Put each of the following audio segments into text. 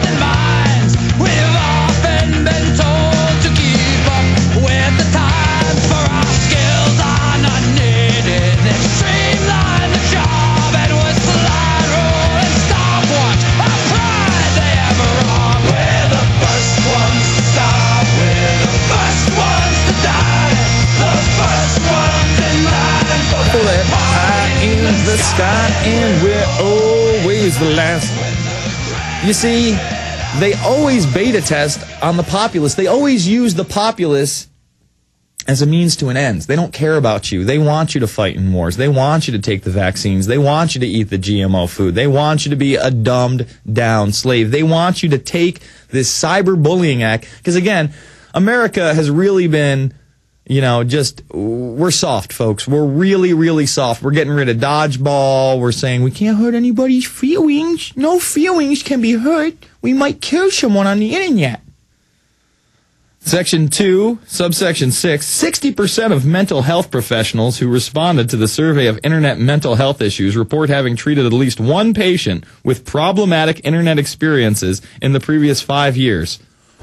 than minds. We've often been told to keep up with the times, for our skills are not needed. They've streamlined the job and whistle and roll and stopwatch our pride they have wrong. We're the first ones to stop, we're the first ones to die, the first ones in line for That high in the sky, and we're always the last. You see, they always beta test on the populace. They always use the populace as a means to an end. They don't care about you. They want you to fight in wars. They want you to take the vaccines. They want you to eat the GMO food. They want you to be a dumbed down slave. They want you to take this cyberbullying act. Because again, America has really been, we're soft, folks. We're really, really soft. We're getting rid of dodgeball. We're saying we can't hurt anybody's feelings. No feelings can be hurt. We might kill someone on the internet. Section 2, subsection 6, 60% of mental health professionals who responded to the survey of internet mental health issues report having treated at least one patient with problematic internet experiences in the previous 5 years.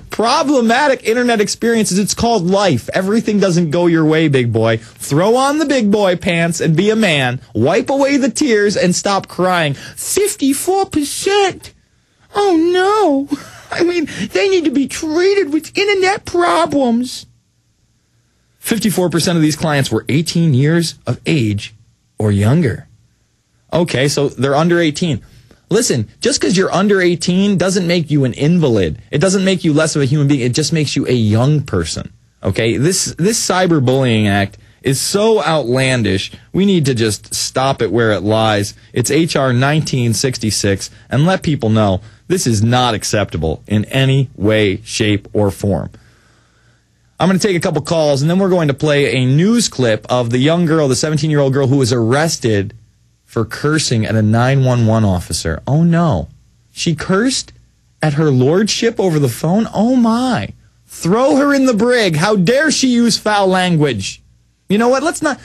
Problematic internet experiences, it's called life. Everything doesn't go your way, big boy. Throw on the big boy pants and be a man. Wipe away the tears and stop crying. 54%. Oh no. I mean, they need to be treated with internet problems. 54% of these clients were 18 years of age or younger. Okay, so they're under 18. Listen, just because you're under 18 doesn't make you an invalid. It doesn't make you less of a human being. It just makes you a young person. Okay, this cyberbullying act is so outlandish. We need to just stop it where it lies. It's H.R. 1966, and let people know this is not acceptable in any way, shape, or form. I'm going to take a couple calls, and then we're going to play a news clip of the young girl, the 17-year-old girl who was arrested for cursing at a 911 officer. Oh, no. She cursed at her lordship over the phone? Oh, my. Throw her in the brig. How dare she use foul language? You know what? Let's not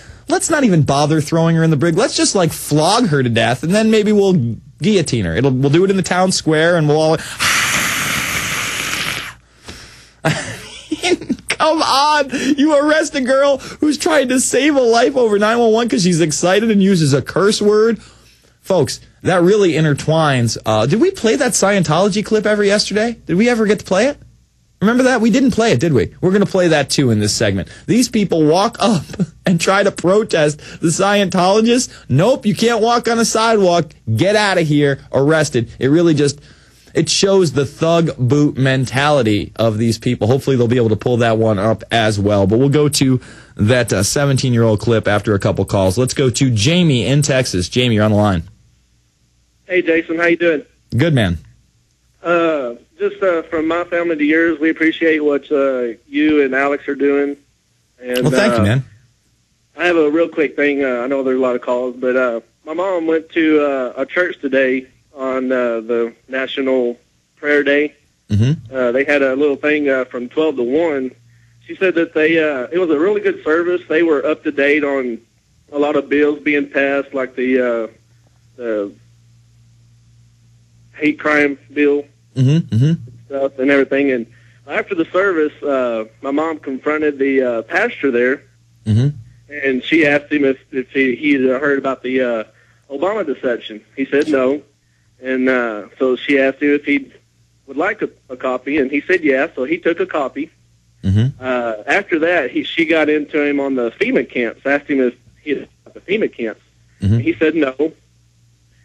even bother throwing her in the brig. Let's just, flog her to death, and then maybe we'll guillotine her. We'll do it in the town square, and we'll all... Come on! You arrest a girl who's trying to save a life over 911 because she's excited and uses a curse word? Folks, that really intertwines. Did we play that Scientology clip ever yesterday? Did we ever get to play it? Remember that? We didn't play it, did we? We're going to play that, too, in this segment. These people walk up and try to protest the Scientologists. Nope, you can't walk on a sidewalk. Get out of here. Arrested. It really just... It shows the thug boot mentality of these people. Hopefully they'll be able to pull that one up as well. But we'll go to that 17-year-old clip after a couple calls. Let's go to Jamie in Texas. Jamie, you're on the line. Hey, Jason. How you doing? Good, man. Just from my family to yours, we appreciate what you and Alex are doing. And, well, thank you, man. I have a real quick thing. I know there's a lot of calls, but my mom went to a church today on the National Prayer Day. Mm-hmm. They had a little thing from 12 to 1. She said that it was a really good service. They were up to date on a lot of bills being passed, like the hate crime bill stuff and everything. And after the service, my mom confronted the pastor there, and she asked him if he had heard about the Obama deception. He said no. And so she asked him if he would like a copy, and he said yes, so he took a copy. After that, she got into him on the FEMA camps, asked him if he had about the FEMA camps. He said no.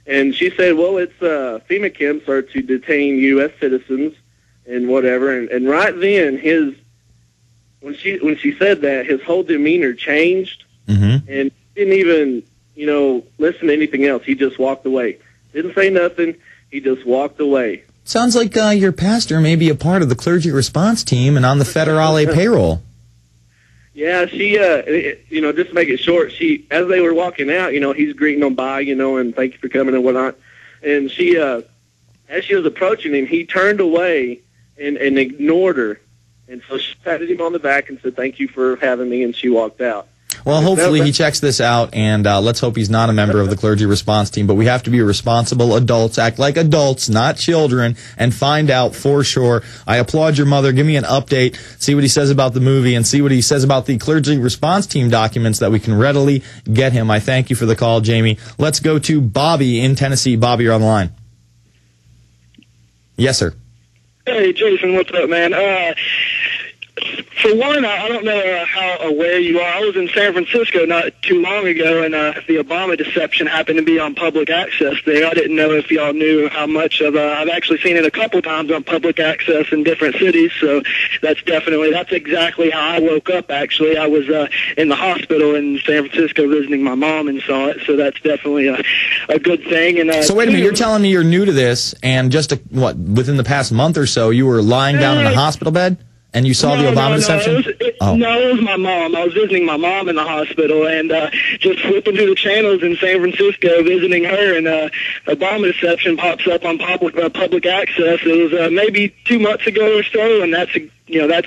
And she said, well, it's FEMA camps are to detain U.S. citizens and whatever. And right then, when she said that, his whole demeanor changed, and didn't even, listen to anything else. He just walked away. Didn't say nothing. He just walked away. Sounds like your pastor may be a part of the clergy response team and on the federale payroll. Yeah, she, just to make it short, as they were walking out, he's greeting them bye, and thank you for coming and whatnot. And she, as she was approaching him, he turned away and ignored her. And so she patted him on the back and said, thank you for having me, and she walked out. Well, hopefully he checks this out, and let's hope he's not a member of the clergy response team. But we have to be responsible adults, act like adults, not children, and find out for sure. I applaud your mother. Give me an update, see what he says about the movie, and see what he says about the clergy response team documents that we can readily get him. I thank you for the call, Jamie. Let's go to Bobby in Tennessee. Bobby, you're on the line. Yes, sir. Hey, Jason, what's up, man? For one, I don't know how aware you are. I was in San Francisco not too long ago, and the Obama deception happened to be on public access there. I didn't know if y'all knew how much of I've actually seen it a couple times on public access in different cities, so that's exactly how I woke up, actually. I was in the hospital in San Francisco visiting my mom and saw it, so that's definitely a good thing. And so wait a minute, you're telling me you're new to this, and just, within the past month or so, you were lying down in a hospital bed? And you saw the Obama deception? No, it was my mom. I was visiting my mom in the hospital and just flipping through the channels in San Francisco, visiting her, and Obama deception pops up on public access. It was maybe 2 months ago or so, and that's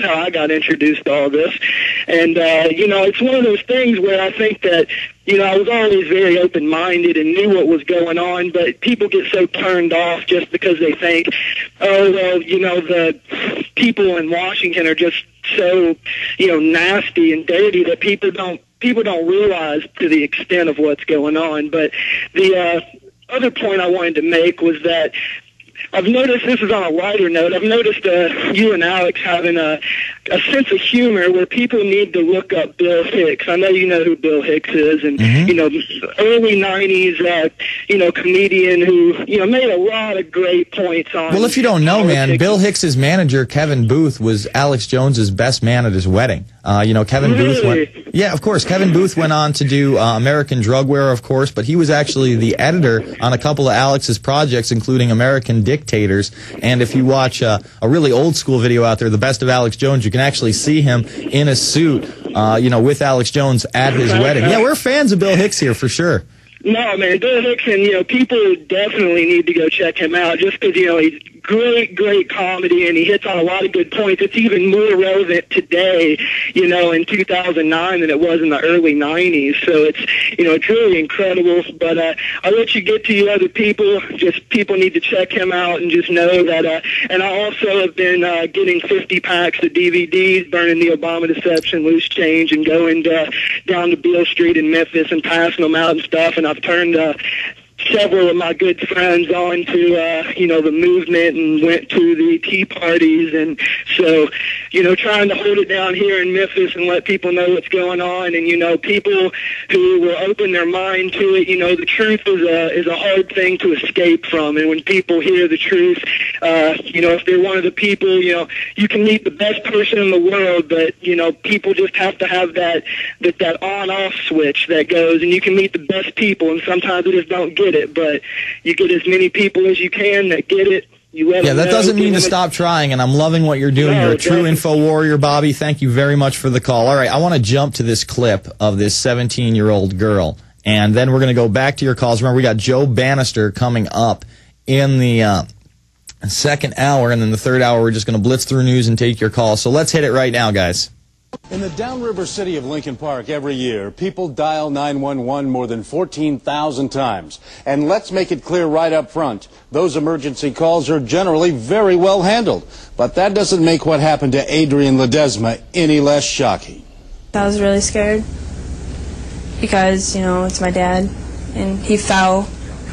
how I got introduced to all this. And, it's one of those things where I think that, I was always very open-minded and knew what was going on, but people get so turned off just because they think, oh, well, the people in Washington are just so, nasty and dirty that people don't realize to the extent of what's going on. But the other point I wanted to make was that I've noticed, this is on a lighter note, I've noticed you and Alex having a sense of humor where people need to look up Bill Hicks. I know you know who Bill Hicks is, and, early 90s, comedian who, made a lot of great points on... Well, if you don't know, man, Bill Hicks's manager, Kevin Booth, was Alex Jones's best man at his wedding. Kevin Booth went... Yeah, of course. Kevin Booth went on to do American Drugware, of course, but he was actually the editor on a couple of Alex's projects, including American Dictators. And if you watch a really old-school video out there, The Best of Alex Jones, you can actually see him in a suit, with Alex Jones at his wedding. Yeah, we're fans of Bill Hicks here, for sure. No, man, Bill Hicks, and, people definitely need to go check him out just because, he's great comedy, and he hits on a lot of good points. It's even more relevant today, in 2009 than it was in the early 90s. So it's really incredible. But I'll let you get to you other people. Just people need to check him out and just know that. And I also have been getting 50 packs of DVDs, burning the Obama deception, loose change, and going down to Beale Street in Memphis and passing them out and stuff. And I've turned several of my good friends on to, the movement and went to the tea parties. And so, trying to hold it down here in Memphis and let people know what's going on. And, people who will open their mind to it, the truth is a hard thing to escape from. And when people hear the truth, if they're one of the people, you can meet the best person in the world, but, people just have to have that on-off switch that goes, and you can meet the best people, and sometimes they just don't get it, but you get as many people as you can that get it. Yeah, that doesn't mean to stop trying, and I'm loving what you're doing. You're a true info warrior, Bobby. Thank you very much for the call. All right, I want to jump to this clip of this 17-year-old girl, and then we're going to go back to your calls. Remember, we got Joe Bannister coming up in the second hour, and then the third hour we're just going to blitz through news and take your calls. So let's hit it right now, guys. In the downriver city of Lincoln Park every year, people dial 911 more than 14,000 times. And let's make it clear right up front, those emergency calls are generally very well handled. But that doesn't make what happened to Adrian Ledesma any less shocking. I was really scared because, it's my dad, and he fell.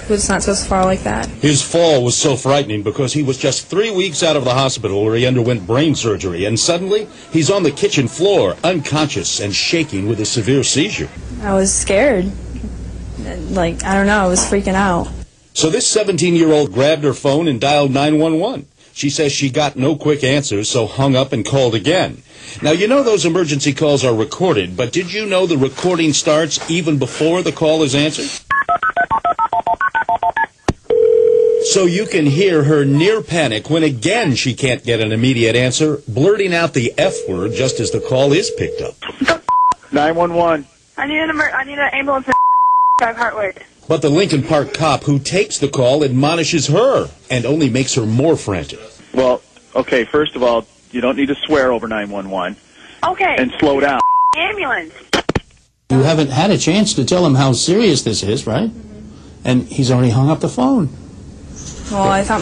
He was not supposed to fall like that. His fall was so frightening because he was just 3 weeks out of the hospital where he underwent brain surgery, and suddenly he's on the kitchen floor, unconscious and shaking with a severe seizure. I was scared. I don't know, I was freaking out. So this 17-year-old grabbed her phone and dialed 911. She says she got no quick answers, so hung up and called again. Now, those emergency calls are recorded, but did you know the recording starts even before the call is answered? So you can hear her near panic when again she can't get an immediate answer, blurting out the F word just as the call is picked up. 911. I need an ambulance at 5 Hartward. But the Lincoln Park cop who takes the call admonishes her and only makes her more frantic. Well, okay, first of all, you don't need to swear over 911. Okay. And slow down. Ambulance. You haven't had a chance to tell him how serious this is, right? And he's already hung up the phone. Well, I thought my